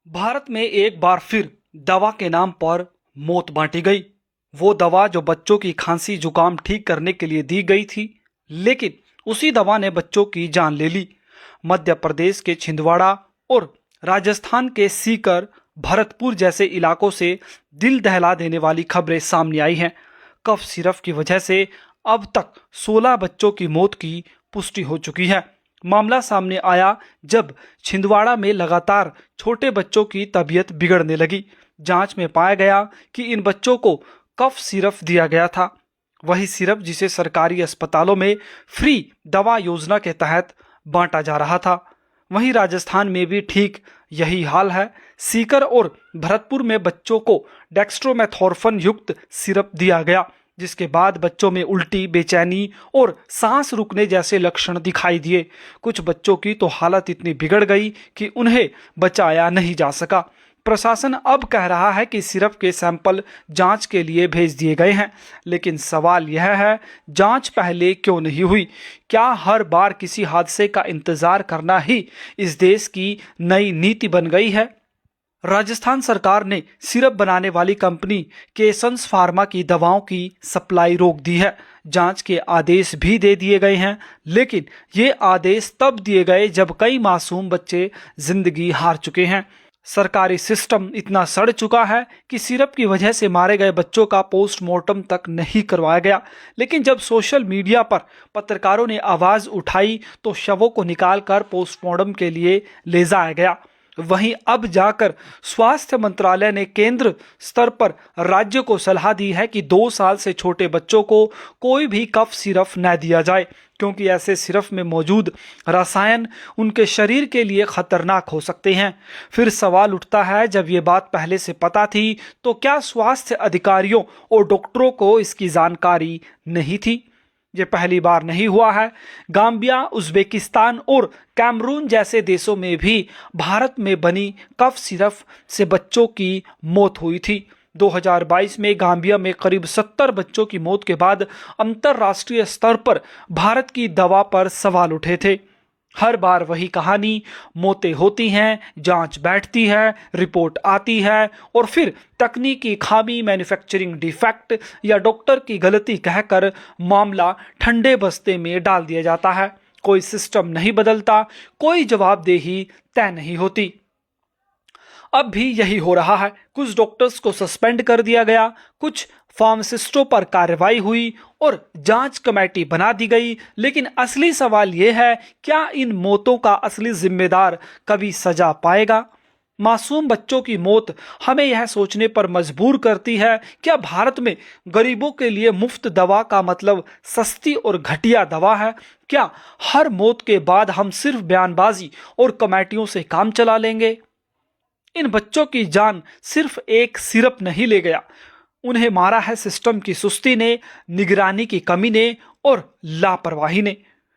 भारत में एक बार फिर दवा के नाम पर मौत बांटी गई। वो दवा जो बच्चों की खांसी जुकाम ठीक करने के लिए दी गई थी, लेकिन उसी दवा ने बच्चों की जान ले ली। मध्य प्रदेश के छिंदवाड़ा और राजस्थान के सीकर, भरतपुर जैसे इलाकों से दिल दहला देने वाली खबरें सामने आई हैं। कफ सिरप की वजह से अब तक 16 बच्चों की मौत की पुष्टि हो चुकी है। मामला सामने आया जब छिंदवाड़ा में लगातार छोटे बच्चों की तबीयत बिगड़ने लगी। जांच में पाया गया कि इन बच्चों को कफ सिरप दिया गया था, वही सिरप जिसे सरकारी अस्पतालों में फ्री दवा योजना के तहत बांटा जा रहा था। वहीं राजस्थान में भी ठीक यही हाल है। सीकर और भरतपुर में बच्चों को डेक्स्ट्रोमेथोर्फन युक्त सिरप दिया गया, जिसके बाद बच्चों में उल्टी, बेचैनी और सांस रुकने जैसे लक्षण दिखाई दिए। कुछ बच्चों की तो हालत इतनी बिगड़ गई कि उन्हें बचाया नहीं जा सका। प्रशासन अब कह रहा है कि सिरप के सैंपल जांच के लिए भेज दिए गए हैं, लेकिन सवाल यह है, जांच पहले क्यों नहीं हुई? क्या हर बार किसी हादसे का इंतजार करना ही इस देश की नई नीति बन गई है? राजस्थान सरकार ने सिरप बनाने वाली कंपनी केसन्स फार्मा की दवाओं की सप्लाई रोक दी है। जांच के आदेश भी दे दिए गए हैं, लेकिन ये आदेश तब दिए गए जब कई मासूम बच्चे जिंदगी हार चुके हैं। सरकारी सिस्टम इतना सड़ चुका है कि सिरप की वजह से मारे गए बच्चों का पोस्टमार्टम तक नहीं करवाया गया। लेकिन जब सोशल मीडिया पर पत्रकारों ने आवाज उठाई तो शवों को निकालकर पोस्टमार्टम के लिए ले जाया गया। वहीं अब जाकर स्वास्थ्य मंत्रालय ने केंद्र स्तर पर राज्य को सलाह दी है कि 2 साल से छोटे बच्चों को कोई भी कफ सिरप न दिया जाए, क्योंकि ऐसे सिरप में मौजूद रसायन उनके शरीर के लिए खतरनाक हो सकते हैं। फिर सवाल उठता है, जब ये बात पहले से पता थी तो क्या स्वास्थ्य अधिकारियों और डॉक्टरों को इसकी जानकारी नहीं थी? ये पहली बार नहीं हुआ है। गाम्बिया, उज़्बेकिस्तान और कैमरून जैसे देशों में भी भारत में बनी कफ सिरप से बच्चों की मौत हुई थी। 2022 में गाम्बिया में करीब 70 बच्चों की मौत के बाद अंतर्राष्ट्रीय स्तर पर भारत की दवा पर सवाल उठे थे। हर बार वही कहानी, मौतें होती हैं, जांच बैठती है, रिपोर्ट आती है और फिर तकनीकी खामी, मैन्युफैक्चरिंग डिफेक्ट या डॉक्टर की गलती कहकर मामला ठंडे बस्ते में डाल दिया जाता है। कोई सिस्टम नहीं बदलता, कोई जवाबदेही तय नहीं होती। अब भी यही हो रहा है। कुछ डॉक्टर्स को सस्पेंड कर दिया गया, कुछ फार्मासिस्टों पर कार्रवाई हुई और जांच कमेटी बना दी गई। लेकिन असली सवाल यह है, क्या इन मौतों का असली जिम्मेदार कभी सजा पाएगा? मासूम बच्चों की मौत हमें यह सोचने पर मजबूर करती है, क्या भारत में गरीबों के लिए मुफ्त दवा का मतलब सस्ती और घटिया दवा है? क्या हर मौत के बाद हम सिर्फ बयानबाजी और कमेटियों से काम चला लेंगे? इन बच्चों की जान सिर्फ एक सिरप नहीं ले गया, उन्हें मारा है सिस्टम की सुस्ती ने, निगरानी की कमी ने और लापरवाही ने।